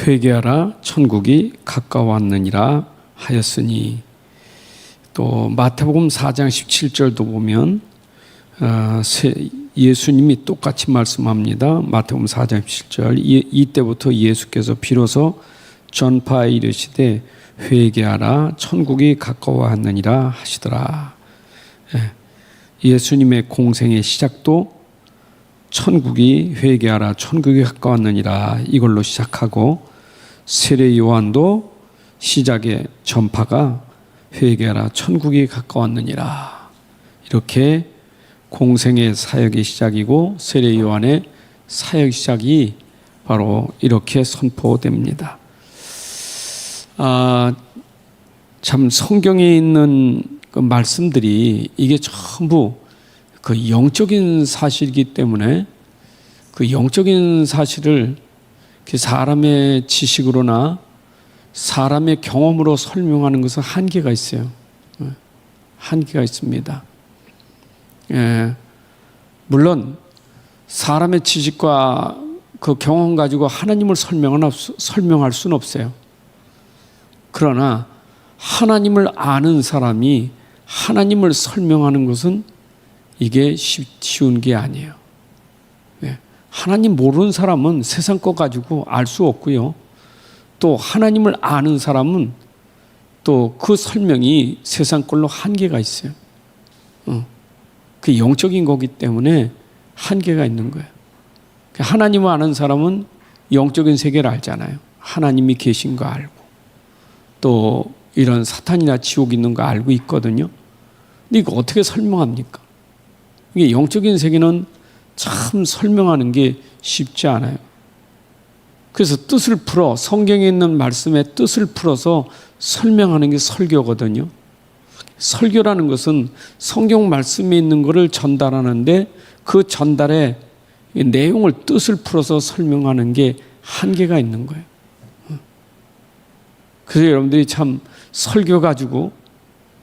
회개하라 천국이 가까웠느니라 하였으니. 또 마태복음 4장 17절도 보면 예수님이 똑같이 말씀합니다. 마태복음 4장 17절 이때부터 예수께서 비로소 전파에 이르시되 회개하라 천국이 가까워왔느니라 하시더라. 예수님의 공생의 시작도 천국이 회개하라 천국이 가까웠느니라 이걸로 시작하고, 세례 요한도 시작의 전파가 회개하라 천국이 가까웠느니라, 이렇게 공생의 사역의 시작이고 세례 요한의 사역 시작이 바로 이렇게 선포됩니다. 참 성경에 있는 그 말씀들이 이게 전부 그 영적인 사실이기 때문에 그 영적인 사실을 사람의 지식으로나 사람의 경험으로 설명하는 것은 한계가 있어요. 한계가 있습니다. 물론 사람의 지식과 그 경험 가지고 하나님을 설명할 수는 없어요. 그러나 하나님을 아는 사람이 하나님을 설명하는 것은 이게 쉬운 게 아니에요. 하나님 모르는 사람은 세상 거 가지고 알 수 없고요. 또 하나님을 아는 사람은 또 그 설명이 세상 걸로 한계가 있어요. 그 영적인 거기 때문에 한계가 있는 거예요. 하나님을 아는 사람은 영적인 세계를 알잖아요. 하나님이 계신 거 알고, 또 이런 사탄이나 지옥이 있는 거 알고 있거든요. 근데 이거 어떻게 설명합니까? 이게 영적인 세계는 참 설명하는 게 쉽지 않아요. 그래서 뜻을 풀어, 성경에 있는 말씀의 뜻을 풀어서 설명하는 게 설교거든요. 설교라는 것은 성경 말씀에 있는 것을 전달하는데 그 전달의 내용을 뜻을 풀어서 설명하는 게 한계가 있는 거예요. 그래서 여러분들이 참 설교 가지고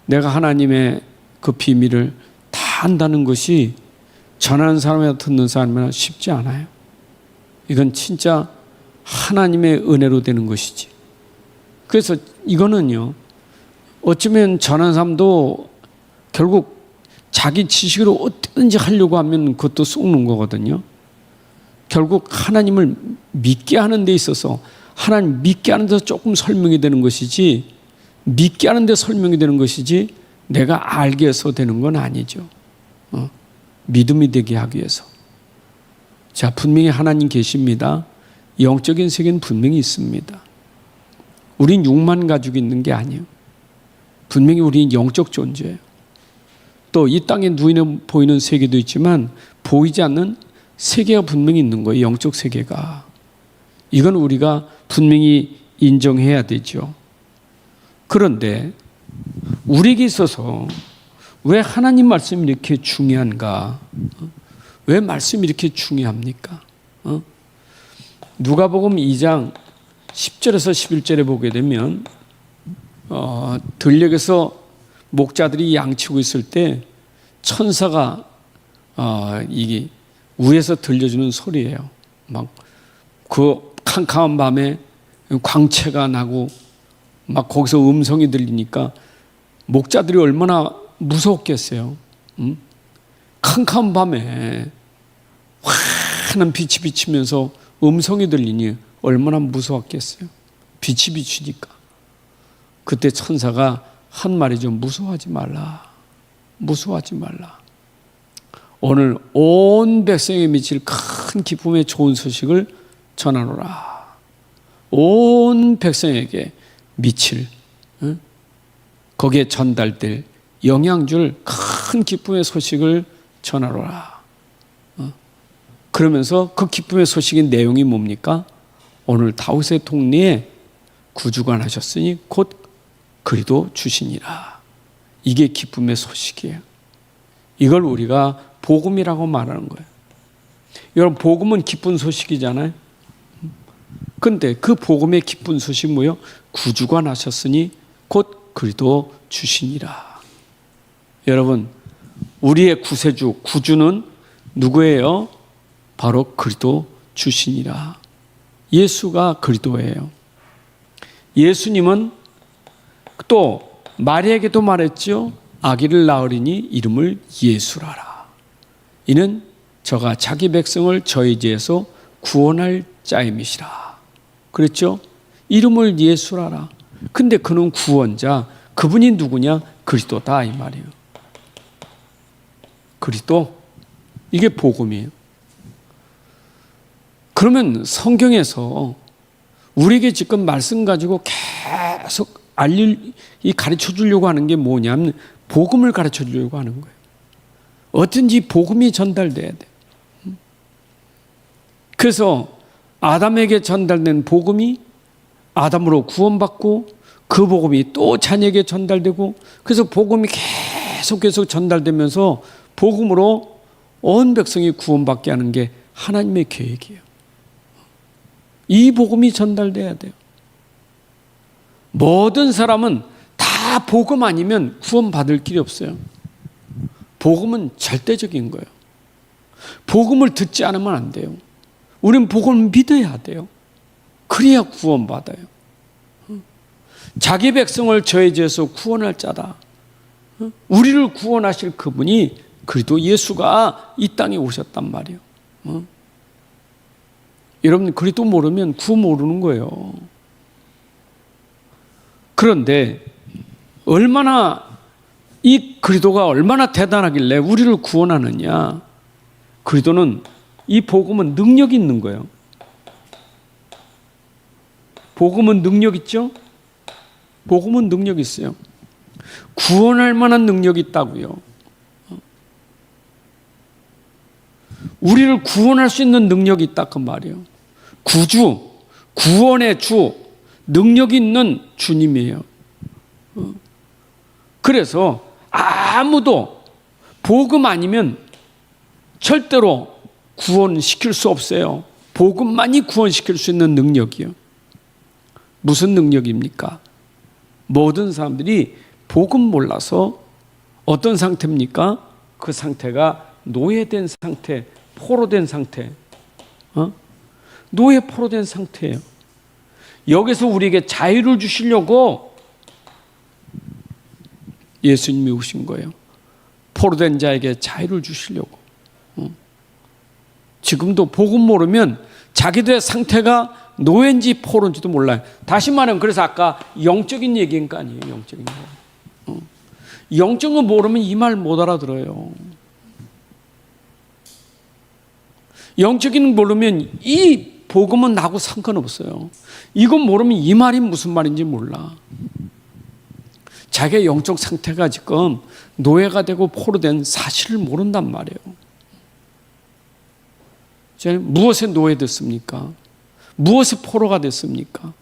내가 하나님의 그 비밀을 다 안다는 것이 전하는 사람이나 듣는 사람이나 쉽지 않아요. 이건 진짜 하나님의 은혜로 되는 것이지. 그래서 이거는요, 어쩌면 전하는 사람도 결국 자기 지식으로 어떻게든지 하려고 하면 그것도 속는 거거든요. 결국 하나님을 믿게 하는 데 있어서, 하나님 믿게 하는 데서 조금 설명이 되는 것이지, 믿게 하는 데 설명이 되는 것이지 내가 알게 해서 되는 건 아니죠. 믿음이 되게 하기 위해서. 자, 분명히 하나님 계십니다. 영적인 세계는 분명히 있습니다. 우린 육만 가지고 있는 게 아니에요. 분명히 우리는 영적 존재예요. 또 이 땅에 눈에 보이는 세계도 있지만 보이지 않는 세계가 분명히 있는 거예요. 영적 세계가. 이건 우리가 분명히 인정해야 되죠. 그런데 우리에게 있어서 왜 하나님 말씀이 이렇게 중요한가? 왜 말씀이 이렇게 중요합니까? 누가복음 2장 10절에서 11절에 보게 되면 들녘에서 목자들이 양치고 있을 때 천사가 이게 위에서 들려주는 소리예요. 막 그 캄캄한 밤에 광채가 나고 막 거기서 음성이 들리니까 목자들이 얼마나 무서웠겠어요. 캄캄한 밤에 환한 빛이 비치면서 음성이 들리니 얼마나 무서웠겠어요. 빛이 비추니까. 그때 천사가 한 말이죠. 무서워하지 말라. 무서워하지 말라. 오늘 온 백성에 미칠 큰 기쁨의 좋은 소식을 전하노라. 온 백성에게 미칠, 거기에 전달될 영향줄 큰 기쁨의 소식을 전하노라. 그러면서 그 기쁨의 소식의 내용이 뭡니까? 오늘 다윗의 통리에 구주가 나셨으니 곧 그리도 주시니라. 이게 기쁨의 소식이에요. 이걸 우리가 복음이라고 말하는 거예요. 여러분, 복음은 기쁜 소식이잖아요. 그런데 그 복음의 기쁜 소식 뭐예요? 구주가 나셨으니 곧 그리도 주시니라. 여러분, 우리의 구세주, 구주는 누구예요? 바로 그리도 주시니라. 예수가 그리도예요. 예수님은 또 마리아에게도 말했죠. 아기를 낳으리니 이름을 예수라라. 이는 저가 자기 백성을 저희 죄에서 구원할 자임이시라. 그랬죠? 이름을 예수라라. 근데 그는 구원자, 그분이 누구냐? 그리스도다 이 말이에요. 그리스도. 이게 복음이에요. 그러면 성경에서 우리에게 지금 말씀 가지고 계속 가르쳐 주려고 하는 게 뭐냐면 복음을 가르쳐 주려고 하는 거예요. 어쩐지 복음이 전달돼야 돼. 그래서 아담에게 전달된 복음이 아담으로 구원받고 그 복음이 또 자녀에게 전달되고 그래서 복음이 계속 전달되면서 복음으로 온 백성이 구원받게 하는 게 하나님의 계획이에요. 이 복음이 전달돼야 돼요. 모든 사람은 다 복음 아니면 구원받을 길이 없어요. 복음은 절대적인 거예요. 복음을 듣지 않으면 안 돼요. 우리는 복음을 믿어야 돼요. 그래야 구원받아요. 자기 백성을 저의 죄에서 구원할 자다. 우리를 구원하실 그분이 그리스도 예수가 이 땅에 오셨단 말이에요. 여러분 그리스도 모르면 구원 모르는 거예요. 그런데 이 그리스도가 얼마나 대단하길래 우리를 구원하느냐. 그리스도는 이 복음은 능력이 있는 거예요. 복음은 능력 있죠? 복음은 능력이 있어요. 구원할 만한 능력이 있다고요. 우리를 구원할 수 있는 능력이 있다 그 말이에요. 구주, 구원의 주, 능력이 있는 주님이에요. 그래서 아무도 복음 아니면 절대로 구원시킬 수 없어요. 복음만이 구원시킬 수 있는 능력이요. 무슨 능력입니까? 모든 사람들이 복음 몰라서 어떤 상태입니까? 그 상태가 노예된 상태, 포로된 상태. 노예 포로된 상태예요. 여기서 우리에게 자유를 주시려고 예수님이 오신 거예요. 포로된 자에게 자유를 주시려고. 지금도 복음 모르면 자기들의 상태가 노예인지 포로인지도 몰라요. 다시 말하면 그래서 아까 영적인 얘기인 거 아니에요. 영적인 거. 영적인 거 모르면 이 말 못 알아들어요. 영적인 거 모르면 이 복음은 나하고 상관없어요. 이건 모르면 이 말이 무슨 말인지 몰라. 자기의 영적 상태가 지금 노예가 되고 포로된 사실을 모른단 말이에요. 무엇에 노예됐습니까? 무엇에 포로가 됐습니까?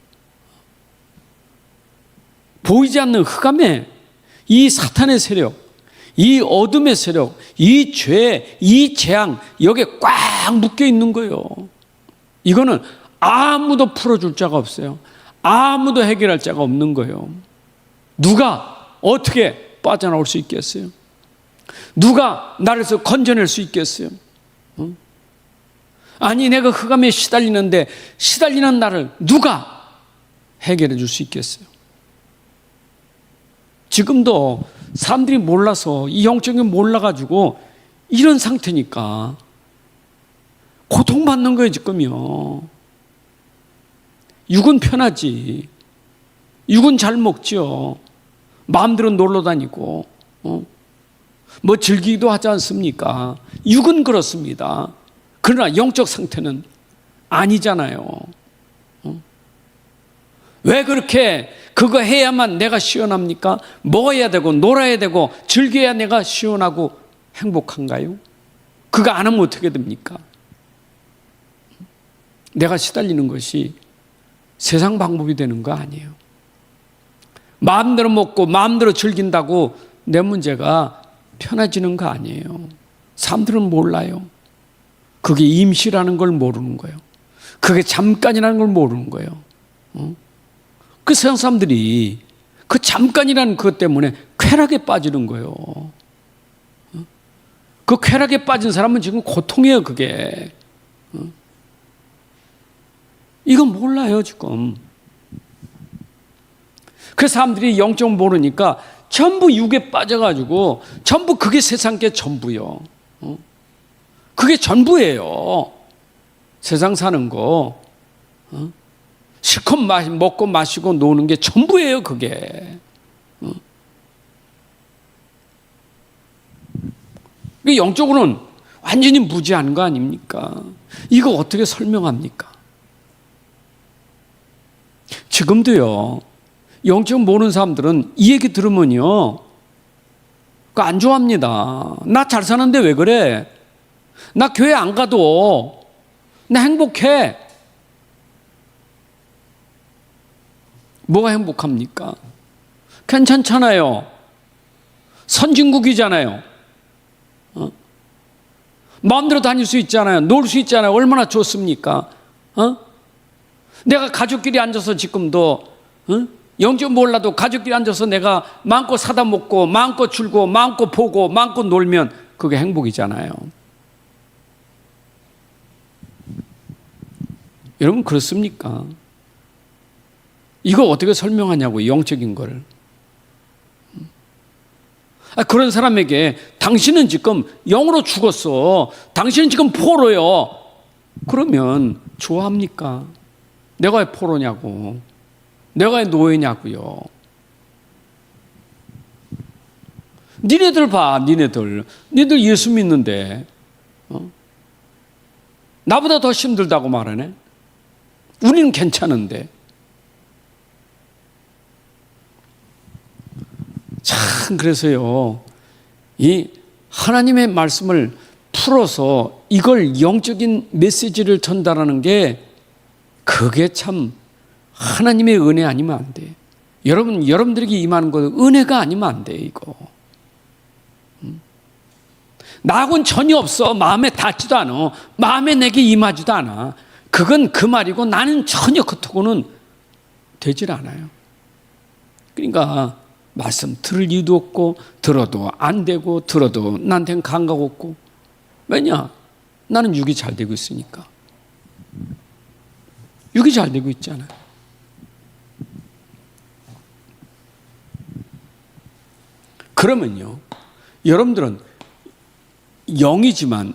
보이지 않는 흑암에 이 사탄의 세력, 이 어둠의 세력, 이 죄, 이 재앙 여기에 꽉 묶여 있는 거예요. 이거는 아무도 풀어줄 자가 없어요. 아무도 해결할 자가 없는 거예요. 누가 어떻게 빠져나올 수 있겠어요? 누가 나를 건져낼 수 있겠어요? 아니 내가 흑암에 시달리는데 시달리는 나를 누가 해결해 줄 수 있겠어요? 지금도 사람들이 몰라서 이 영적인 몰라가지고 이런 상태니까 고통받는 거예요 지금요. 육은 편하지. 육은 잘 먹죠. 마음대로 놀러 다니고 뭐 즐기기도 하지 않습니까? 육은 그렇습니다. 그러나 영적 상태는 아니잖아요. 왜 그렇게 그거 해야만 내가 시원합니까? 먹어야 되고 놀아야 되고 즐겨야 내가 시원하고 행복한가요? 그거 안 하면 어떻게 됩니까? 내가 시달리는 것이 세상 방법이 되는 거 아니에요. 마음대로 먹고 마음대로 즐긴다고 내 문제가 편해지는 거 아니에요. 사람들은 몰라요. 그게 임시라는 걸 모르는 거예요. 그게 잠깐이라는 걸 모르는 거예요. 그 세상 사람들이 그 잠깐이라는 그것 때문에 쾌락에 빠지는 거예요. 그 쾌락에 빠진 사람은 지금 고통이에요, 그게. 이건 몰라요, 지금. 그 사람들이 영적 모르니까 전부 육에 빠져가지고 전부 그게 세상 게 전부요. 그게 전부예요. 세상 사는 거. 실컷 먹고 마시고 노는 게 전부예요, 그게. 영적으로는 완전히 무지한 거 아닙니까? 이거 어떻게 설명합니까? 지금도요, 영적 모르는 사람들은 이 얘기 들으면요, 그거 안 좋아합니다. 나 잘 사는데 왜 그래? 나 교회 안 가도 나 행복해. 뭐가 행복합니까? 괜찮잖아요. 선진국이잖아요. 마음대로 다닐 수 있잖아요. 놀 수 있잖아요. 얼마나 좋습니까? 내가 가족끼리 앉아서 지금도 영적 몰라도 가족끼리 앉아서 내가 마음껏 사다 먹고 마음껏 줄고 마음껏 보고 마음껏 놀면 그게 행복이잖아요. 여러분 그렇습니까? 이거 어떻게 설명하냐고, 영적인 거를. 그런 사람에게 당신은 지금 영으로 죽었어, 당신은 지금 포로요, 그러면 좋아합니까? 내가 왜 포로냐고, 내가 왜 노예냐고요. 니네들 봐, 니네들 예수 믿는데 나보다 더 힘들다고 말하네. 우리는 괜찮은데. 참, 그래서요, 이 하나님의 말씀을 풀어서 이걸 영적인 메시지를 전달하는 게 그게 참 하나님의 은혜 아니면 안 돼. 여러분들에게 임하는 건 은혜가 아니면 안 돼, 이거. 나하고는 전혀 없어. 마음에 닿지도 않아. 마음에 내게 임하지도 않아. 그건 그 말이고 나는 전혀 그렇다고는 되질 않아요. 그러니까 말씀 들을 이유도 없고, 들어도 안 되고, 들어도 나한테는 감각 없고. 왜냐? 나는 육이 잘 되고 있으니까. 육이 잘 되고 있잖아요. 그러면요, 여러분들은 영이지만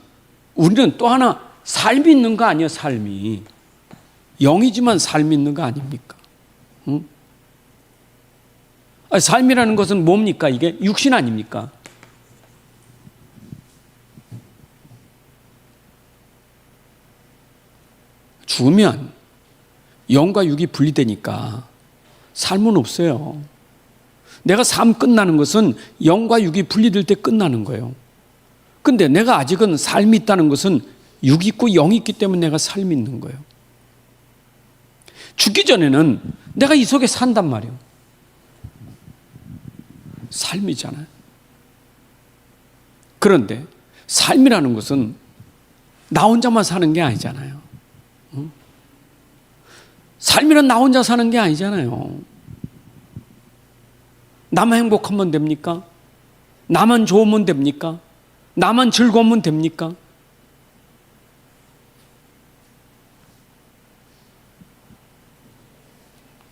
우리는 또 하나 삶이 있는 거 아니에요, 삶이. 영이지만 삶이 있는 거 아닙니까? 응? 삶이라는 것은 뭡니까? 이게 육신 아닙니까? 죽으면 영과 육이 분리되니까 삶은 없어요. 내가 삶 끝나는 것은 영과 육이 분리될 때 끝나는 거예요. 근데 내가 아직은 삶이 있다는 것은 육이 있고 영이 있기 때문에 내가 삶이 있는 거예요. 죽기 전에는 내가 이 속에 산단 말이에요. 삶이잖아요. 그런데 삶이라는 것은 나 혼자만 사는 게 아니잖아요. 삶이란 나 혼자 사는 게 아니잖아요. 나만 행복하면 됩니까? 나만 좋으면 됩니까? 나만 즐거우면 됩니까?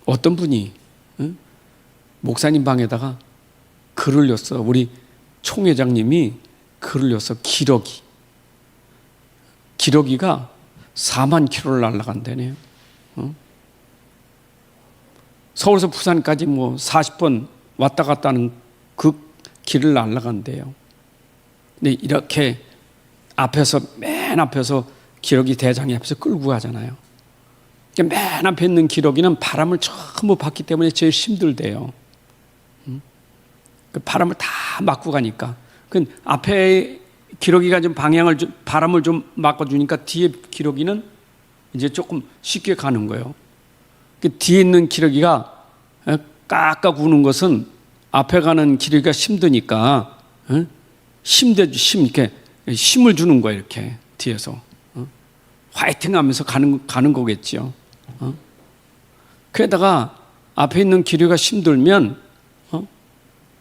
어떤 분이 목사님 방에다가 글을 올렸어. 우리 총회장님이 글을 올렸어. 기러기가 4만 킬로를 날아간다네요. 서울에서 부산까지 40번 왔다 갔다 하는 그 길을 날아간대요. 근데 이렇게 맨 앞에서 기러기 대장이 앞에서 끌고 가잖아요. 맨 앞에 있는 기러기는 바람을 전부 받기 때문에 제일 힘들대요. 그 바람을 다 막고 가니까. 그 앞에 기러기가 좀 바람을 좀 막아주니까 뒤에 기러기는 이제 조금 쉽게 가는 거예요. 그 뒤에 있는 기러기가 깍깍 우는 것은 앞에 가는 기러기가 힘드니까 이렇게 힘을 주는 거예요. 이렇게 뒤에서 화이팅 하면서 가는 거겠죠. 그러다가 앞에 있는 기러기가 힘들면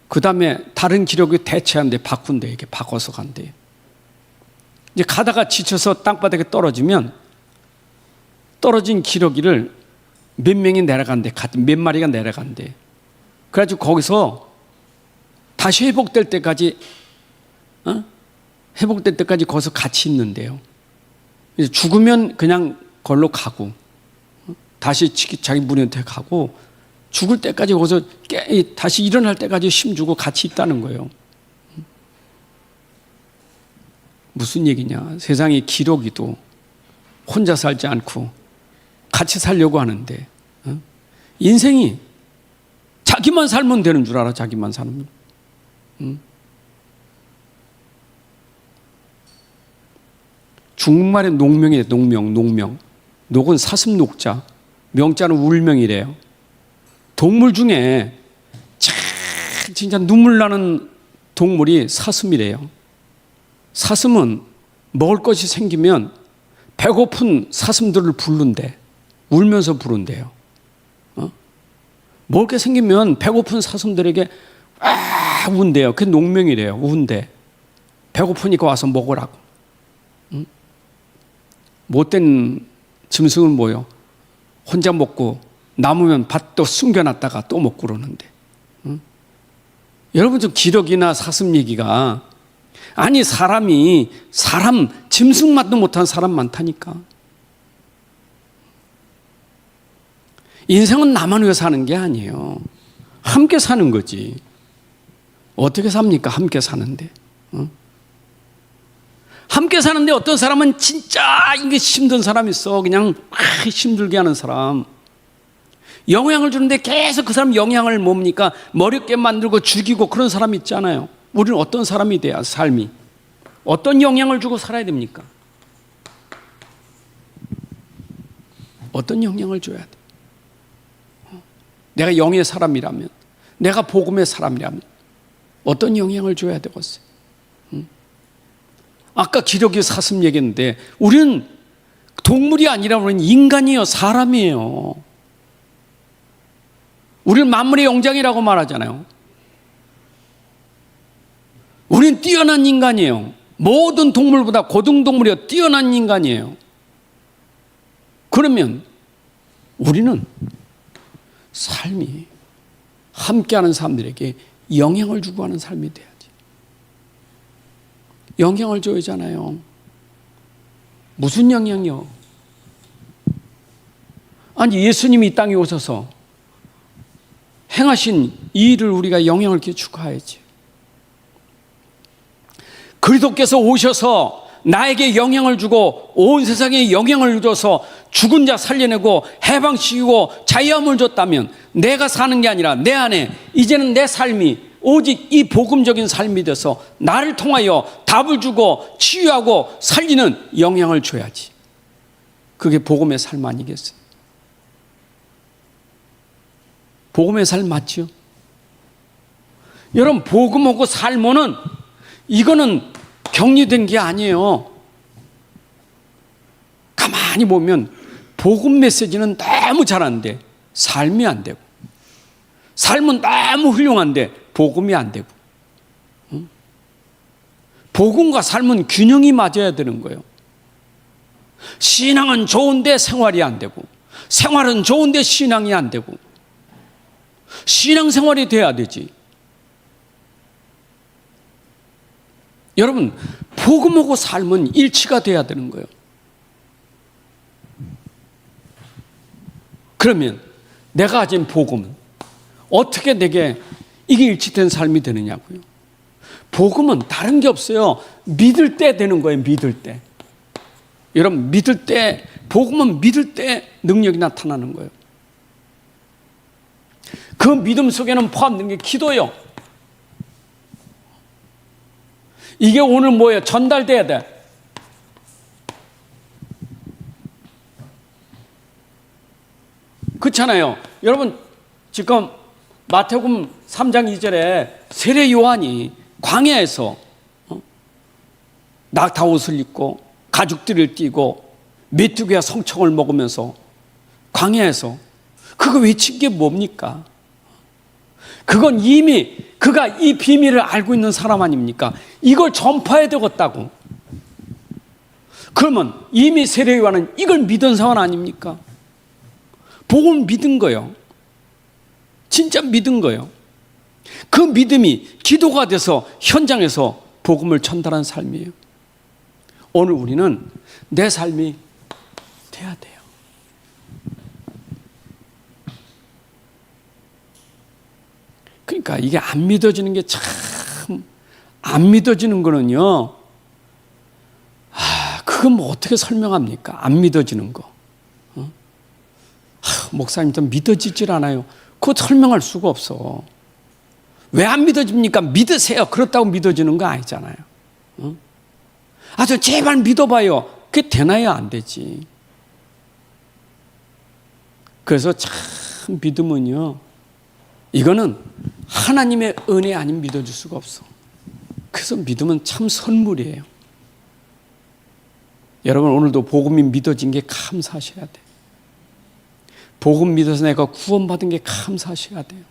그 다음에 다른 기러기 대체한대, 바꾼대, 이렇게 바꿔서 간대. 이제 가다가 지쳐서 땅바닥에 떨어지면 떨어진 기러기를 몇 명이 내려간대, 몇 마리가 내려간대. 그래가지고 거기서 다시 회복될 때까지, 회복될 때까지 거기서 같이 있는데요. 이제 죽으면 그냥 걸로 가고, 다시 자기 무리한테 가고, 죽을 때까지 거기서 다시 일어날 때까지 힘주고 같이 있다는 거예요. 무슨 얘기냐? 세상의 기록이도 혼자 살지 않고 같이 살려고 하는데, 인생이 자기만 살면 되는 줄 알아. 자기만 살면. 중국말의 농명이래. 농명. 녹은 사슴 녹자, 명자는 울명이래요. 동물 중에 진짜 눈물 나는 동물이 사슴이래요. 사슴은 먹을 것이 생기면 배고픈 사슴들을 부른대. 울면서 부른대요. 먹을 게 생기면 배고픈 사슴들에게 운대요. 그게 농명이래요. 운대. 배고프니까 와서 먹으라고. 못된 짐승은 뭐요? 혼자 먹고 남으면 밭도 숨겨놨다가 또 먹고 그러는데. 여러분 좀 기러기나 사슴 얘기가, 아니 사람 짐승 맛도 못한 사람 많다니까. 인생은 나만 위해 사는 게 아니에요. 함께 사는 거지. 어떻게 삽니까? 함께 사는데. 함께 사는데 어떤 사람은 진짜 이게 힘든 사람 있어. 그냥 힘들게 하는 사람. 영향을 주는데 계속 그 사람 영향을 뭡니까? 머리게 만들고 죽이고 그런 사람 있잖아요. 우리는 어떤 사람이 돼야 삶이? 어떤 영향을 주고 살아야 됩니까? 어떤 영향을 줘야 돼? 내가 영의 사람이라면, 내가 복음의 사람이라면 어떤 영향을 줘야 되겠어요? 아까 기러기 사슴 얘기했는데 우리는 동물이 아니라 우리는 인간이에요. 사람이에요. 우리는 만물의 영장이라고 말하잖아요. 우리는 뛰어난 인간이에요. 모든 동물보다 고등동물이요 뛰어난 인간이에요. 그러면 우리는 삶이 함께하는 사람들에게 영향을 주고 하는 삶이 돼야지. 영향을 줘야잖아요. 무슨 영향이요? 아니 예수님이 이 땅에 오셔서 행하신 이 일을 우리가 영향을 주고 가야지. 그리스도께서 오셔서 나에게 영향을 주고 온 세상에 영향을 줘서 죽은 자 살려내고 해방시키고 자유함을 줬다면 내가 사는 게 아니라 내 안에 이제는 내 삶이 오직 이 복음적인 삶이 돼서 나를 통하여 답을 주고 치유하고 살리는 영향을 줘야지. 그게 복음의 삶 아니겠어요? 복음의 삶 맞죠? 여러분 복음하고 삶은 이거는 격리된 게 아니에요. 가만히 보면 복음 메시지는 너무 잘하는데 삶이 안 되고, 삶은 너무 훌륭한데 복음이 안 되고, 복음과 삶은 균형이 맞아야 되는 거예요. 신앙은 좋은데 생활이 안 되고, 생활은 좋은데 신앙이 안 되고, 신앙생활이 돼야 되지. 여러분 복음하고 삶은 일치가 돼야 되는 거예요. 그러면 내가 가진 복음은 어떻게 내게 이게 일치된 삶이 되느냐고요. 복음은 다른 게 없어요. 믿을 때 되는 거예요. 믿을 때. 여러분 믿을 때, 복음은 믿을 때 능력이 나타나는 거예요. 그 믿음 속에는 포함된 게 기도요. 이게 오늘 뭐예요? 전달돼야 돼. 그렇잖아요. 여러분 지금 마태복음 3장 2절에 세례 요한이 광야에서 낙타옷을 입고 가죽들을 띠고 메뚜기와 성청을 먹으면서 광야에서 그거 외친 게 뭡니까? 그건 이미 그가 이 비밀을 알고 있는 사람 아닙니까? 이걸 전파해야 되겠다고. 그러면 이미 세례 요한은 이걸 믿은 사람 아닙니까? 복음을 믿은 거예요. 진짜 믿은 거예요. 그 믿음이 기도가 돼서 현장에서 복음을 전달하는 삶이에요. 오늘 우리는 내 삶이 돼야 돼요. 그러니까 이게 안 믿어지는 게 참, 안 믿어지는 거는요, 그건 뭐 어떻게 설명합니까? 안 믿어지는 거. 목사님 좀 믿어지질 않아요. 그거 설명할 수가 없어. 왜 안 믿어집니까? 믿으세요. 그렇다고 믿어지는 거 아니잖아요. 저 제발 믿어봐요. 그게 되나요? 안 되지. 그래서 참 믿음은요, 이거는 하나님의 은혜 아니면 믿어줄 수가 없어. 그래서 믿음은 참 선물이에요. 여러분, 오늘도 복음이 믿어진 게 감사하셔야 돼요. 복음 믿어서 내가 구원받은 게 감사하셔야 돼요.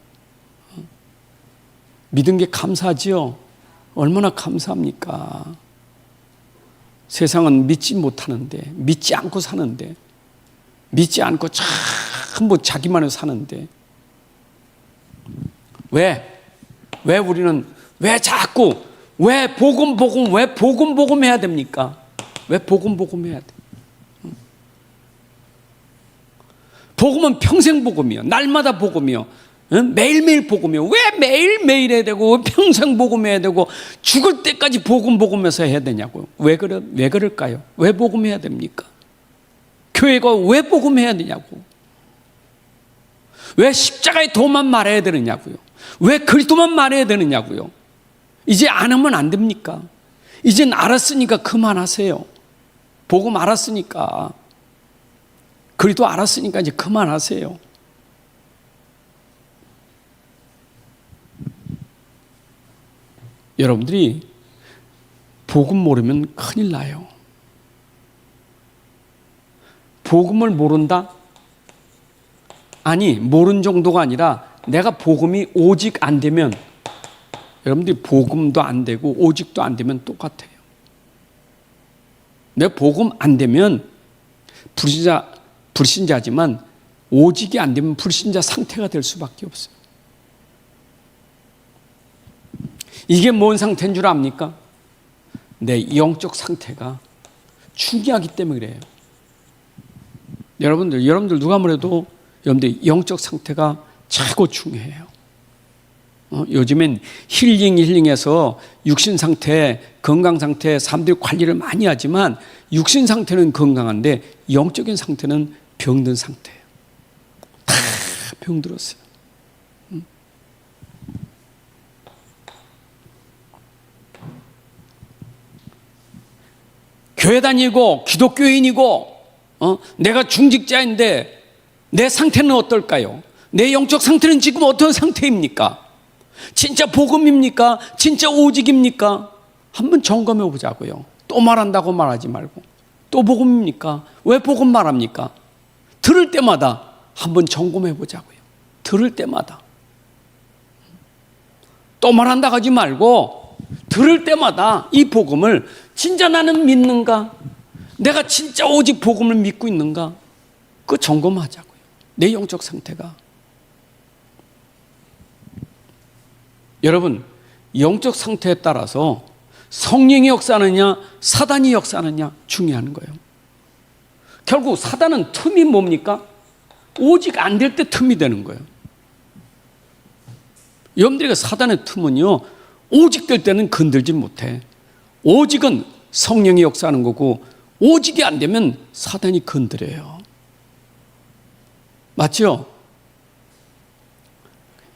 믿은 게 감사하지요? 얼마나 감사합니까? 세상은 믿지 못하는데, 믿지 않고 사는데, 믿지 않고 전부 자기만을 사는데, 왜 우리는, 왜 자꾸, 왜 복음 해야 됩니까? 왜 복음 해야 돼? 복음은 평생 복음이요. 날마다 복음이요. 매일매일 복음이요. 왜 매일매일 해야 되고, 평생 복음해야 되고, 죽을 때까지 복음해서 해야 되냐고요. 왜 그럴까요? 왜 복음해야 됩니까? 교회가 왜 복음해야 되냐고. 왜 십자가의 도만 말해야 되느냐고요. 왜 그리스도만 말해야 되느냐고요. 이제 안 하면 안 됩니까? 이젠 알았으니까 그만하세요. 복음 알았으니까, 그리스도 알았으니까 이제 그만하세요. 여러분들이 복음 모르면 큰일 나요. 복음을 모른다? 아니, 모르는 정도가 아니라 내가 복음이 오직 안 되면, 여러분들이 복음도 안 되고 오직도 안 되면 똑같아요. 내 복음 안 되면 불신자지만 오직이 안 되면 불신자 상태가 될 수밖에 없어요. 이게 뭔 상태인 줄 압니까? 내 영적 상태가 중요하기 때문에 그래요. 여러분들 누가 뭐래도 여러분들 영적 상태가 최고 중요해요. 요즘엔 힐링해서 육신 상태, 건강 상태, 사람들이 관리를 많이 하지만 육신 상태는 건강한데 영적인 상태는 병든 상태예요. 다 병들었어요. 교회 다니고 기독교인이고 내가 중직자인데 내 상태는 어떨까요? 내 영적 상태는 지금 어떤 상태입니까? 진짜 복음입니까? 진짜 오직입니까? 한번 점검해 보자고요. 또 말한다고 말하지 말고. 또 복음입니까? 왜 복음 말합니까? 들을 때마다 한번 점검해 보자고요. 들을 때마다. 또 말한다고 하지 말고 들을 때마다 이 복음을 진짜 나는 믿는가? 내가 진짜 오직 복음을 믿고 있는가? 그 점검하자고요. 내 영적 상태가. 여러분, 영적 상태에 따라서 성령이 역사하느냐 사단이 역사하느냐 중요한 거예요. 결국 사단은 틈이 뭡니까? 오직 안 될 때 틈이 되는 거예요. 여러분들이 사단의 틈은요, 오직 될 때는 건들지 못해. 오직은 성령이 역사하는 거고 오직이 안 되면 사단이 건드려요. 맞죠?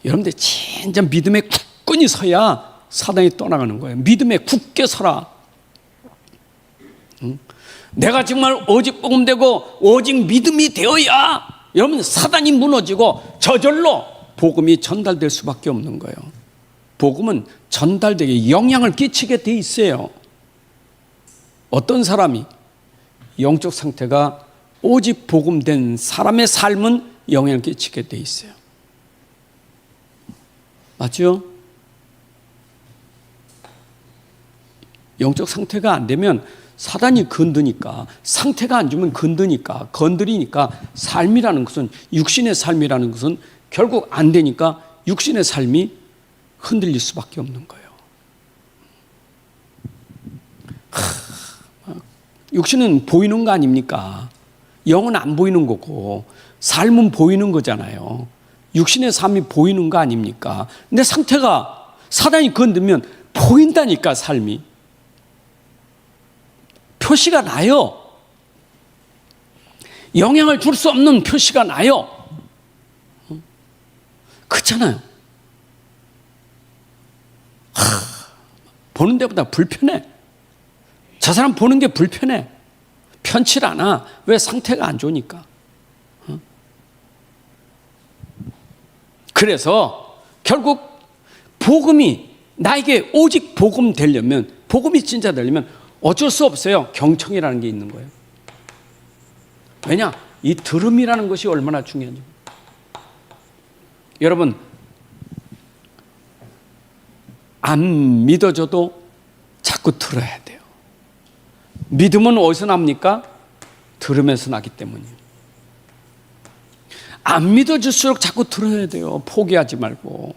여러분들 진짜 믿음에 굳건히 서야 사단이 떠나가는 거예요. 믿음에 굳게 서라. 내가 정말 오직 복음되고 오직 믿음이 되어야 여러분 사단이 무너지고 저절로 복음이 전달될 수밖에 없는 거예요. 복음은 전달되게 영향을 끼치게 돼 있어요. 어떤 사람이 영적 상태가 오직 복음된 사람의 삶은 영향을 끼치게 돼 있어요. 맞죠? 영적 상태가 안 되면 사단이 건드니까, 상태가 안 좋으면 건드리니까 삶이라는 것은, 육신의 삶이라는 것은 결국 안 되니까 육신의 삶이 흔들릴 수밖에 없는 거예요. 육신은 보이는 거 아닙니까? 영은 안 보이는 거고 삶은 보이는 거잖아요. 육신의 삶이 보이는 거 아닙니까? 내 상태가 사단이 건드면 보인다니까. 삶이 표시가 나요. 영향을 줄 수 없는 표시가 나요. 그렇잖아요. 보는 데보다 불편해. 저 사람 보는 게 불편해. 편치 않아. 왜? 상태가 안 좋으니까. 그래서 결국 복음이 나에게 오직 복음 되려면, 복음이 진짜 되려면 어쩔 수 없어요. 경청이라는 게 있는 거예요. 왜냐? 이 들음이라는 것이 얼마나 중요한지. 여러분, 안 믿어져도 자꾸 들어야 돼요. 믿음은 어디서 납니까? 들으면서 나기 때문이에요. 안 믿어질수록 자꾸 들어야 돼요. 포기하지 말고.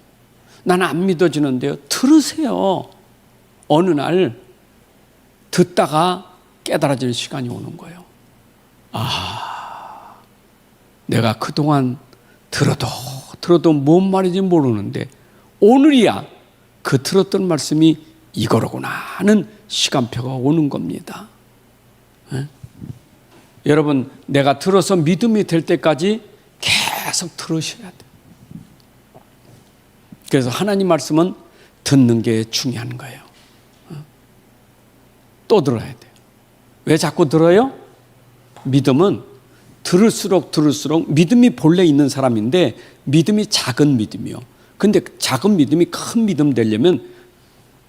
나는 안 믿어지는데요. 들으세요. 어느 날 듣다가 깨달아질 시간이 오는 거예요. 아, 내가 그동안 들어도 뭔 말인지 모르는데 오늘이야 그 들었던 말씀이 이거로구나 하는 시간표가 오는 겁니다. 네? 여러분, 내가 들어서 믿음이 될 때까지 계속 들으셔야 돼요. 그래서 하나님 말씀은 듣는 게 중요한 거예요. 또 들어야 돼요. 왜 자꾸 들어요? 믿음은 들을수록 믿음이 본래 있는 사람인데 믿음이 작은 믿음이요. 근데 작은 믿음이 큰 믿음 되려면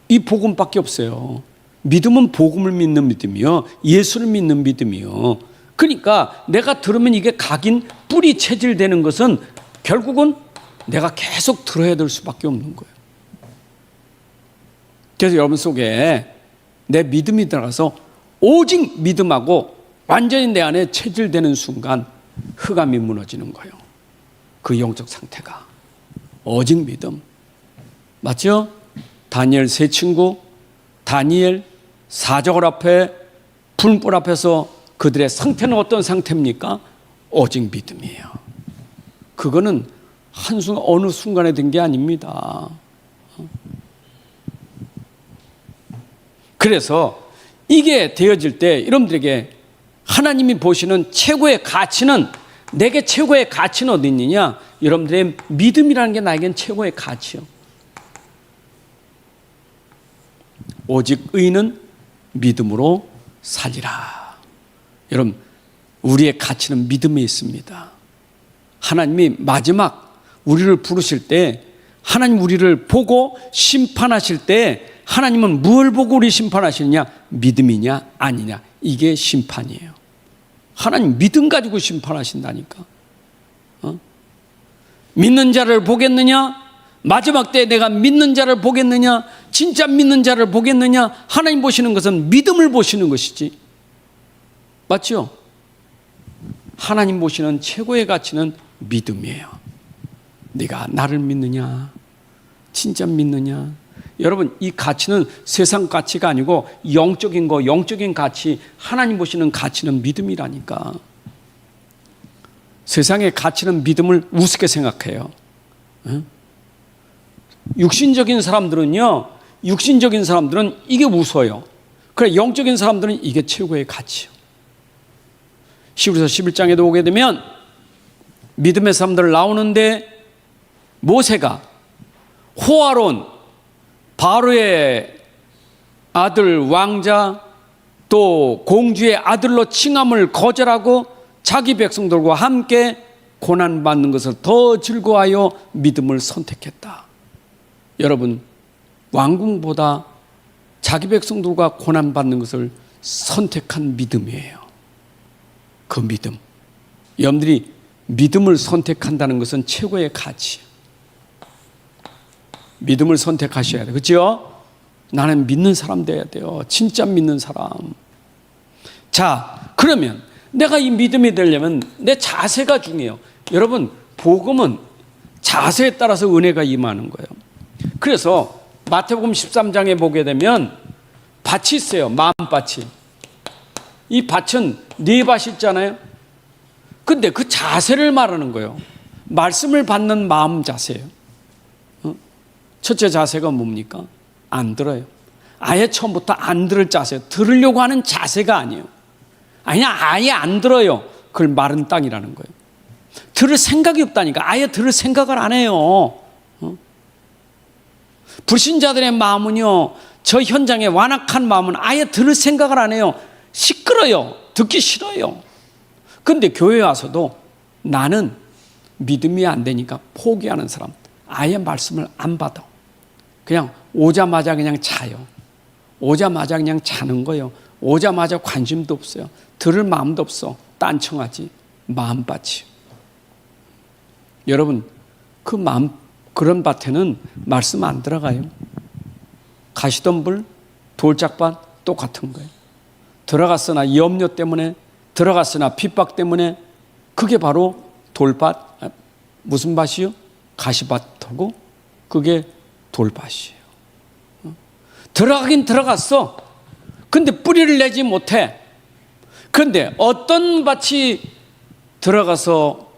이 복음밖에 없어요. 믿음은 복음을 믿는 믿음이요. 예수를 믿는 믿음이요. 그러니까 내가 들으면 이게 각인 뿌리 체질되는 것은 결국은 내가 계속 들어야 될 수밖에 없는 거예요. 그래서 여러분 속에 내 믿음이 들어가서 오직 믿음하고 완전히 내 안에 체질되는 순간 흑암이 무너지는 거예요. 그 영적 상태가 오직 믿음. 맞죠? 다니엘 세 친구, 다니엘 사적을 앞에 불불 앞에서 그들의 상태는 어떤 상태입니까? 오직 믿음이에요. 그거는 한순간 어느 순간에 된 게 아닙니다. 그래서 이게 되어질 때 여러분들에게 하나님이 보시는 최고의 가치는, 내게 최고의 가치는 어디 있느냐? 여러분들의 믿음이라는 게 나에겐 최고의 가치요. 오직 의인은 믿음으로 살리라. 여러분, 우리의 가치는 믿음에 있습니다. 하나님이 마지막 우리를 부르실 때, 하나님 우리를 보고 심판하실 때 하나님은 뭘 보고 우리 심판하시느냐? 믿음이냐 아니냐, 이게 심판이에요. 하나님 믿음 가지고 심판하신다니까. 믿는 자를 보겠느냐? 마지막 때 내가 믿는 자를 보겠느냐? 진짜 믿는 자를 보겠느냐? 하나님 보시는 것은 믿음을 보시는 것이지. 맞죠? 하나님 보시는 최고의 가치는 믿음이에요. 네가 나를 믿느냐? 진짜 믿느냐? 여러분, 이 가치는 세상 가치가 아니고 영적인 거, 영적인 가치, 하나님 보시는 가치는 믿음이라니까. 세상의 가치는 믿음을 우습게 생각해요. 육신적인 사람들은요, 육신적인 사람들은 이게 우스워요. 그래, 영적인 사람들은 이게 최고의 가치요. 히브리서 11장에도 오게 되면 믿음의 사람들 나오는데 모세가 호아론, 바로의 아들 왕자, 또 공주의 아들로 칭함을 거절하고 자기 백성들과 함께 고난받는 것을 더 즐거워하여 믿음을 선택했다. 여러분, 왕궁보다 자기 백성들과 고난받는 것을 선택한 믿음이에요. 그 믿음. 여러분들이 믿음을 선택한다는 것은 최고의 가치예요. 믿음을 선택하셔야 돼요. 그렇죠? 나는 믿는 사람 돼야 돼요. 진짜 믿는 사람. 자, 그러면 내가 이 믿음이 되려면 내 자세가 중요해요. 여러분, 복음은 자세에 따라서 은혜가 임하는 거예요. 그래서 마태복음 13장에 보게 되면 밭이 있어요. 마음밭이. 이 밭은 네 밭이 있잖아요. 근데 그 자세를 말하는 거예요. 말씀을 받는 마음 자세예요. 첫째 자세가 뭡니까? 안 들어요. 아예 처음부터 안 들을 자세, 들으려고 하는 자세가 아니에요. 아예 안 들어요. 그걸 마른 땅이라는 거예요. 들을 생각이 없다니까. 아예 들을 생각을 안 해요. 불신자들의 마음은요, 저 현장에 완악한 마음은 아예 들을 생각을 안 해요. 시끄러요. 듣기 싫어요. 근데 교회에 와서도 나는 믿음이 안 되니까 포기하는 사람, 아예 말씀을 안 받아. 그냥 오자마자 그냥 자요. 오자마자 그냥 자는 거예요. 오자마자 관심도 없어요. 들을 마음도 없어. 딴청하지. 마음밭이. 여러분, 그 마음, 그런 밭에는 말씀 안 들어가요. 가시덤불, 돌짝밭 똑같은 거예요. 들어갔으나 염려 때문에, 들어갔으나 핍박 때문에, 그게 바로 돌밭, 무슨 밭이요? 가시밭하고 그게 돌밭이에요. 들어가긴 들어갔어. 근데 뿌리를 내지 못해. 그런데 어떤 밭이 들어가서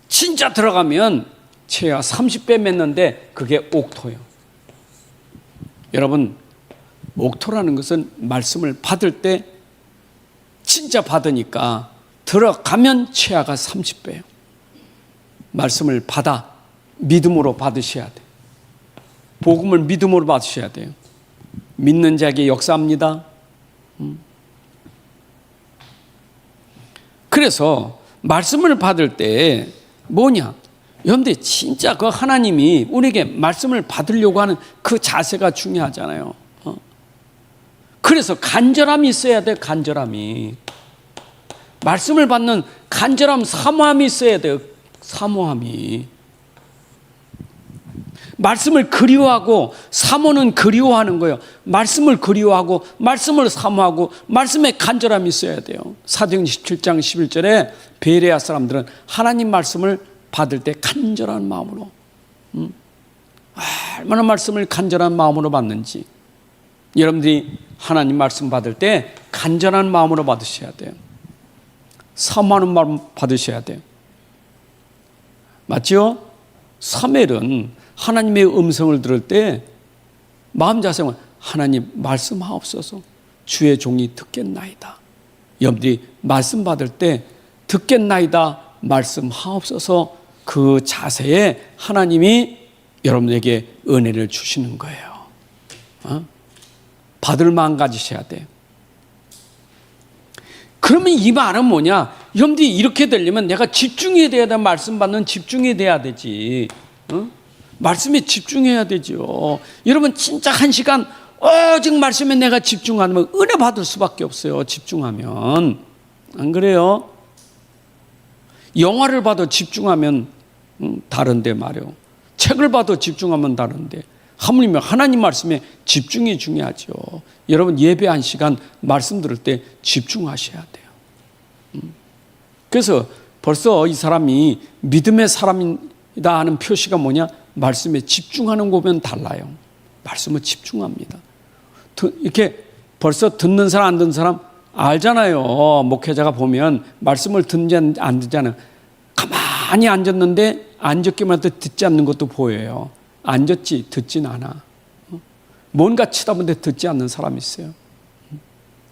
진짜 들어가면 채야 30배 맺는데 그게 옥토예요. 여러분, 옥토라는 것은 말씀을 받을 때 진짜 받으니까 들어가면 채야가 30배예요. 말씀을 받아 믿음으로 받으셔야 돼요. 복음을 믿음으로 받으셔야 돼요. 믿는 자에게 역사합니다. 그래서 말씀을 받을 때 뭐냐? 여러분들 진짜 그 하나님이 우리에게 말씀을 받으려고 하는 그 자세가 중요하잖아요. 그래서 간절함이 있어야 돼. 간절함이. 말씀을 받는 간절함, 사모함이 있어야 돼요. 사모함이. 말씀을 그리워하고 사모는 그리워하는 거예요. 말씀을 그리워하고 말씀을 사모하고 말씀에 간절함이 있어야 돼요. 사도행전 17장 11절에 베레아 사람들은 하나님 말씀을 받을 때 간절한 마음으로, 얼마나 말씀을 간절한 마음으로 받는지. 여러분들이 하나님 말씀 받을 때 간절한 마음으로 받으셔야 돼요. 사모하는 마음 받으셔야 돼요. 맞죠? 사무엘은 하나님의 음성을 들을 때 마음 자세는 하나님 말씀하옵소서, 주의 종이 듣겠나이다. 여러분들이 말씀 받을 때 듣겠나이다, 말씀하옵소서, 그 자세에 하나님이 여러분에게 은혜를 주시는 거예요. 받을 마음 가지셔야 돼요. 그러면 이 말은 뭐냐? 여러분들이 이렇게 되려면 내가 집중이 돼야 돼. 말씀 받는 집중이 돼야 되지. 말씀에 집중해야 되죠. 여러분 진짜 1시간 오직 말씀에 내가 집중하면 은혜 받을 수밖에 없어요. 집중하면. 안 그래요? 영화를 봐도 집중하면 다른데 말이요. 책을 봐도 집중하면 다른데, 하물며 하나님 말씀에 집중이 중요하죠. 여러분 예배 1시간 말씀 들을 때 집중하셔야 돼요. 그래서 벌써 이 사람이 믿음의 사람이다 하는 표시가 뭐냐? 말씀에 집중하는 거 보면 달라요. 말씀에 집중합니다. 이렇게 벌써 듣는 사람 안 듣는 사람 알잖아요. 목회자가 보면 말씀을 듣는지 안 듣잖아요. 가만히 앉았는데 앉았기만 해도 듣지 않는 것도 보여요. 앉았지 듣진 않아. 뭔가 치다보는데 듣지 않는 사람이 있어요.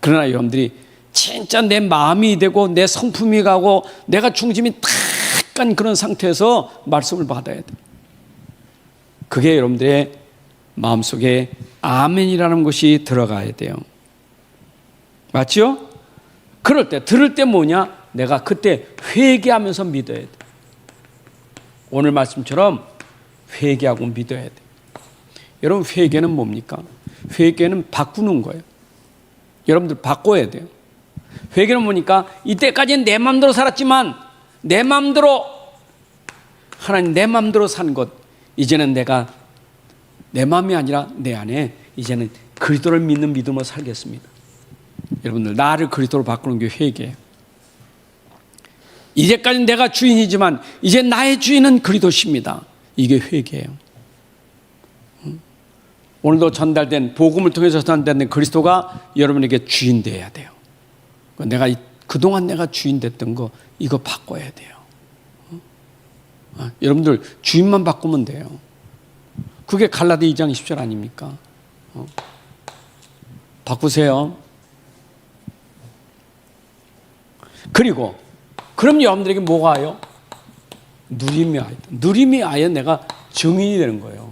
그러나 여러분들이 진짜 내 마음이 되고 내 성품이 가고 내가 중심이 탁 간 그런 상태에서 말씀을 받아야 돼. 그게 여러분들의 마음속에 아멘이라는 것이 들어가야 돼요. 맞죠? 그럴 때 들을 때 뭐냐? 내가 그때 회개하면서 믿어야 돼. 오늘 말씀처럼 회개하고 믿어야 돼. 여러분 회개는 뭡니까? 회개는 바꾸는 거예요. 여러분들 바꿔야 돼요. 회개는 뭐니까 이때까지는 내 마음대로 살았지만 내 마음대로, 하나님 내 마음대로 산 것, 이제는 내가 내 마음이 아니라 내 안에 이제는 그리스도를 믿는 믿음으로 살겠습니다. 여러분들 나를 그리스도로 바꾸는 게 회개예요. 이제까지는 내가 주인이지만 이제 나의 주인은 그리스도십니다. 이게 회개예요. 오늘도 전달된 복음을 통해서 전달된 그리스도가 여러분에게 주인 되어야 돼요. 그동안 내가 주인 됐던 거 이거 바꿔야 돼요. 여러분들 주인만 바꾸면 돼요. 그게 갈라디 2장 20절 아닙니까? 바꾸세요. 그리고 그럼 여러분들에게 뭐가 와요? 누림이 와요. 누림이 아예 내가 증인이 되는 거예요.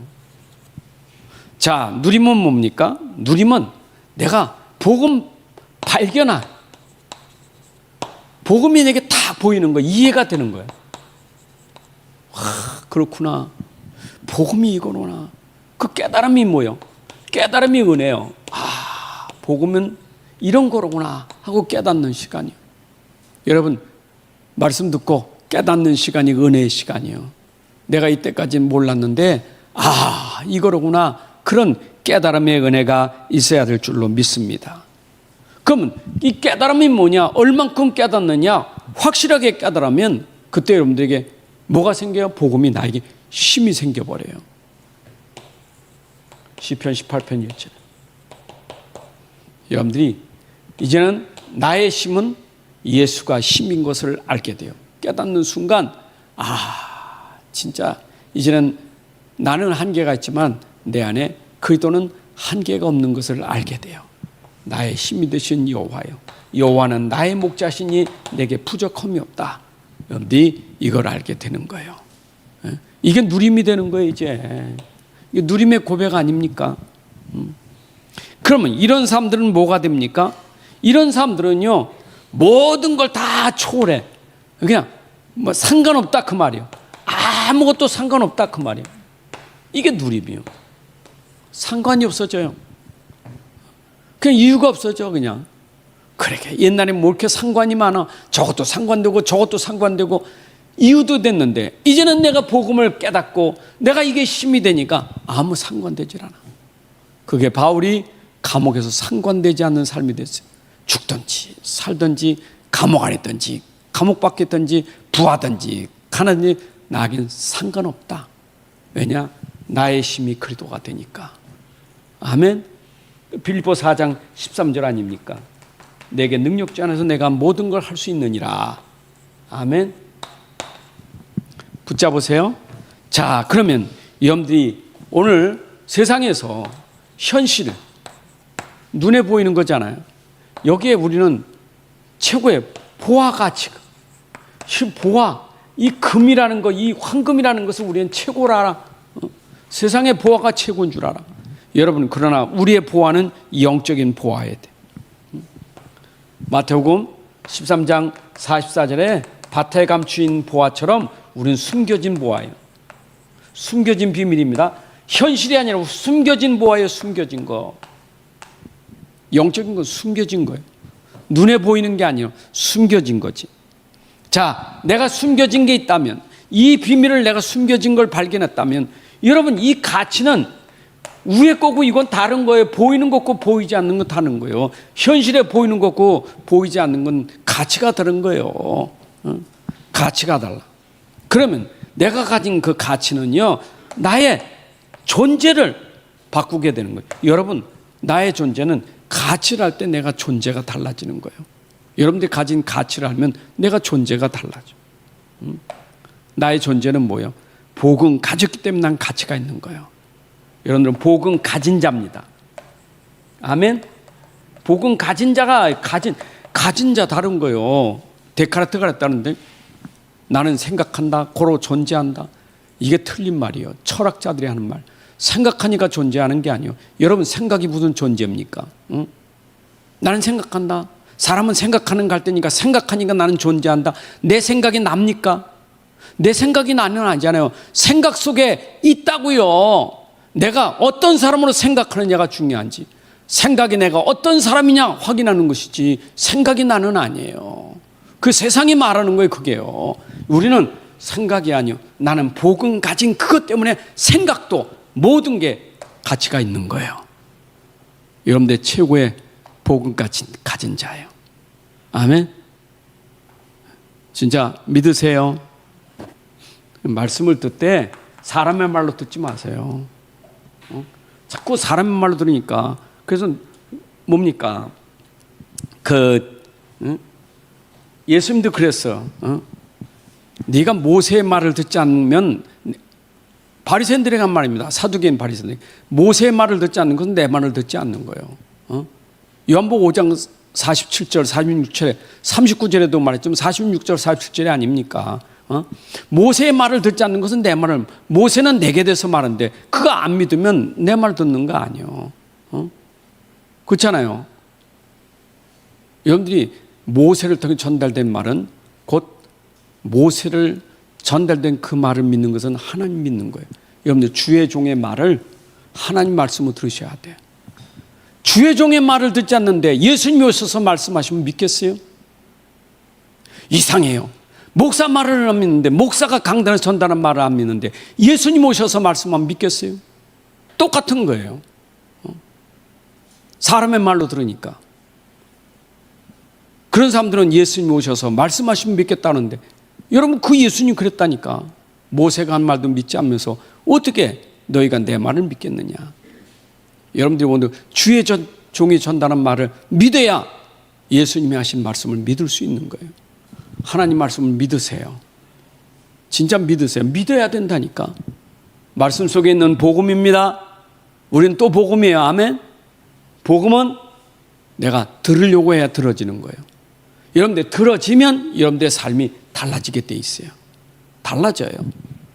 자, 누림은 뭡니까? 누림은 내가 복음 발견한, 복음이 내게 다 보이는 거, 이해가 되는 거예요. 그렇구나. 복음이 이거구나. 그 깨달음이 뭐예요? 깨달음이 은혜요. 복음은 이런 거로구나 하고 깨닫는 시간이요. 여러분, 말씀 듣고 깨닫는 시간이 은혜의 시간이요. 내가 이때까지는 몰랐는데 이거로구나. 그런 깨달음의 은혜가 있어야 될 줄로 믿습니다. 그러면 이 깨달음이 뭐냐? 얼만큼 깨닫느냐? 확실하게 깨달으면 그때 여러분들에게 뭐가 생겨요? 복음이 나에게 힘이 생겨버려요. 시편 18편 1절. 여러분들이 이제는 나의 힘은 예수가 힘인 것을 알게 돼요. 깨닫는 순간 진짜 이제는 나는 한계가 있지만 내 안에 그리스도는 한계가 없는 것을 알게 돼요. 나의 힘이 되신 여호와요. 여호와는 나의 목자시니 내게 부족함이 없다. 여러분들이 이걸 알게 되는 거예요. 이게 누림이 되는 거예요. 이제 이게 누림의 고백 아닙니까? 그러면 이런 사람들은 뭐가 됩니까? 이런 사람들은요 모든 걸 다 초월해. 그냥 뭐 상관없다 그 말이에요. 아무것도 상관없다 그 말이에요. 이게 누림이에요. 상관이 없어져요. 그냥 이유가 없어져. 그냥 그렇게 옛날에 뭐 이렇게 상관이 많아. 저것도 상관되고 저것도 상관되고 이유도 됐는데 이제는 내가 복음을 깨닫고 내가 이게 힘이 되니까 아무 상관되질 않아. 그게 바울이 감옥에서 상관되지 않는 삶이 됐어요. 죽든지 살든지 감옥 안에 있든지 감옥 밖에 있든지 부하든지 가든지 나에겐 상관없다. 왜냐? 나의 힘이 그리스도가 되니까. 아멘. 빌립보 4장 13절 아닙니까? 내게 능력자 안에서 내가 모든 걸 할 수 있느니라. 아멘. 붙잡으세요. 자, 그러면 여러분들이 오늘 세상에서 현실 눈에 보이는 거잖아요. 여기에 우리는 최고의 보화 가치가, 보화, 이 금이라는 거, 이 황금이라는 것을 우리는 최고라 알아. 세상의 보화가 최고인 줄 알아. 여러분, 그러나 우리의 보화는 영적인 보화여야 돼. 마태복음 13장 44절에 밭에 감추인 보화처럼 우리는 숨겨진 보화예요. 숨겨진 비밀입니다. 현실이 아니라 숨겨진 보화예요. 숨겨진 거. 영적인 건 숨겨진 거예요. 눈에 보이는 게 아니에요. 숨겨진 거지. 자, 내가 숨겨진 게 있다면, 이 비밀을 내가 숨겨진 걸 발견했다면, 여러분 이 가치는 위에 거고 이건 다른 거예요. 보이는 것과 보이지 않는 건 다른 거예요. 현실에 보이는 것과 보이지 않는 건 가치가 다른 거예요. 가치가 달라. 그러면 내가 가진 그 가치는요, 나의 존재를 바꾸게 되는 거예요. 여러분, 나의 존재는 가치를 할 때 내가 존재가 달라지는 거예요. 여러분들이 가진 가치를 알면 내가 존재가 달라져. 나의 존재는 뭐예요? 복음 가졌기 때문에 난 가치가 있는 거예요. 여러분들은 복음 가진 자입니다. 아멘. 복음 가진 자가 가진 자 다른 거예요. 데카르트가 그랬다는데 나는 생각한다, 고로 존재한다. 이게 틀린 말이에요. 철학자들이 하는 말. 생각하니까 존재하는 게 아니에요. 여러분 생각이 무슨 존재입니까? 응? 나는 생각한다. 사람은 생각하는 갈 때니까 생각하니까 나는 존재한다. 내 생각이 납니까? 내 생각이 나는 아니잖아요. 생각 속에 있다고요. 내가 어떤 사람으로 생각하느냐가 중요한지, 생각이 내가 어떤 사람이냐 확인하는 것이지 생각이 나는 아니에요. 그 세상이 말하는 거예요. 그게요. 우리는 생각이 아니요. 나는 복음 가진 그것 때문에 생각도 모든 게 가치가 있는 거예요. 여러분들 최고의 복음 가진 자예요. 아멘. 진짜 믿으세요. 말씀을 듣되 사람의 말로 듣지 마세요. 자꾸 사람의 말로 들으니까. 그래서 뭡니까? 예수님도 그랬어. 네가 모세의 말을 듣지 않으면, 바리새인들에게 한 말입니다. 사두개인 바리새인들. 모세의 말을 듣지 않는 것은 내 말을 듣지 않는 거예요. 요한복음 5장 47절, 46절에, 39절에도 말했지만 46절, 47절이 아닙니까? 모세의 말을 듣지 않는 것은 내 말을, 모세는 내게 대해서 말하는데 그가 안 믿으면 내 말 듣는 거 아니에요. 그렇잖아요. 여러분들이 모세를 통해 전달된 말은 곧 모세를 전달된 그 말을 믿는 것은 하나님 믿는 거예요. 여러분들 주의 종의 말을 하나님 말씀으로 들으셔야 돼요. 주의 종의 말을 듣지 않는데 예수님이 오셔서 말씀하시면 믿겠어요? 이상해요. 목사 말을 안 믿는데, 목사가 강단에서 전달한 말을 안 믿는데 예수님 오셔서 말씀하면 믿겠어요? 똑같은 거예요. 사람의 말로 들으니까. 그런 사람들은 예수님 오셔서 말씀하시면 믿겠다는데, 여러분 그 예수님 그랬다니까. 모세가 한 말도 믿지 않으면서 어떻게 너희가 내 말을 믿겠느냐. 여러분들이 오늘 주의 종이 전달한 말을 믿어야 예수님이 하신 말씀을 믿을 수 있는 거예요. 하나님 말씀을 믿으세요. 진짜 믿으세요. 믿어야 된다니까. 말씀 속에 있는 복음입니다. 우리는 또 복음이에요. 아멘. 복음은 내가 들으려고 해야 들어지는 거예요. 여러분들 들어지면 여러분들의 삶이 달라지게 돼 있어요. 달라져요.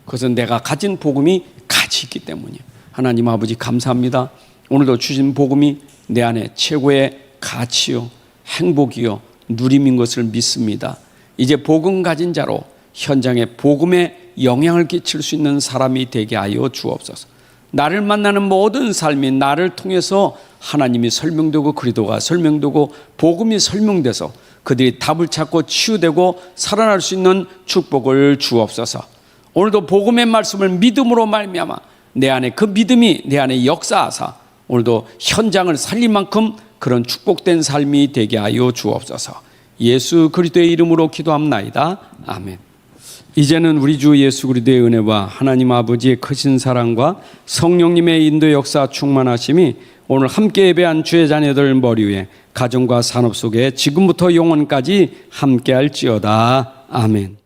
그것은 내가 가진 복음이 가치 있기 때문이에요. 하나님 아버지 감사합니다. 오늘도 주신 복음이 내 안에 최고의 가치요, 행복이요, 누림인 것을 믿습니다. 이제 복음 가진 자로 현장에 복음에 영향을 끼칠 수 있는 사람이 되게 하여 주옵소서. 나를 만나는 모든 삶이 나를 통해서 하나님이 설명되고 그리스도가 설명되고 복음이 설명돼서 그들이 답을 찾고 치유되고 살아날 수 있는 축복을 주옵소서. 오늘도 복음의 말씀을 믿음으로 말미암아 내 안에 그 믿음이 내 안에 역사하사 오늘도 현장을 살릴 만큼 그런 축복된 삶이 되게 하여 주옵소서. 예수 그리스도의 이름으로 기도합나이다. 아멘. 이제는 우리 주 예수 그리스도의 은혜와 하나님 아버지의 크신 사랑과 성령님의 인도 역사 충만하심이 오늘 함께 예배한 주의 자녀들 머리 위에 가정과 산업 속에 지금부터 영원까지 함께할지어다. 아멘.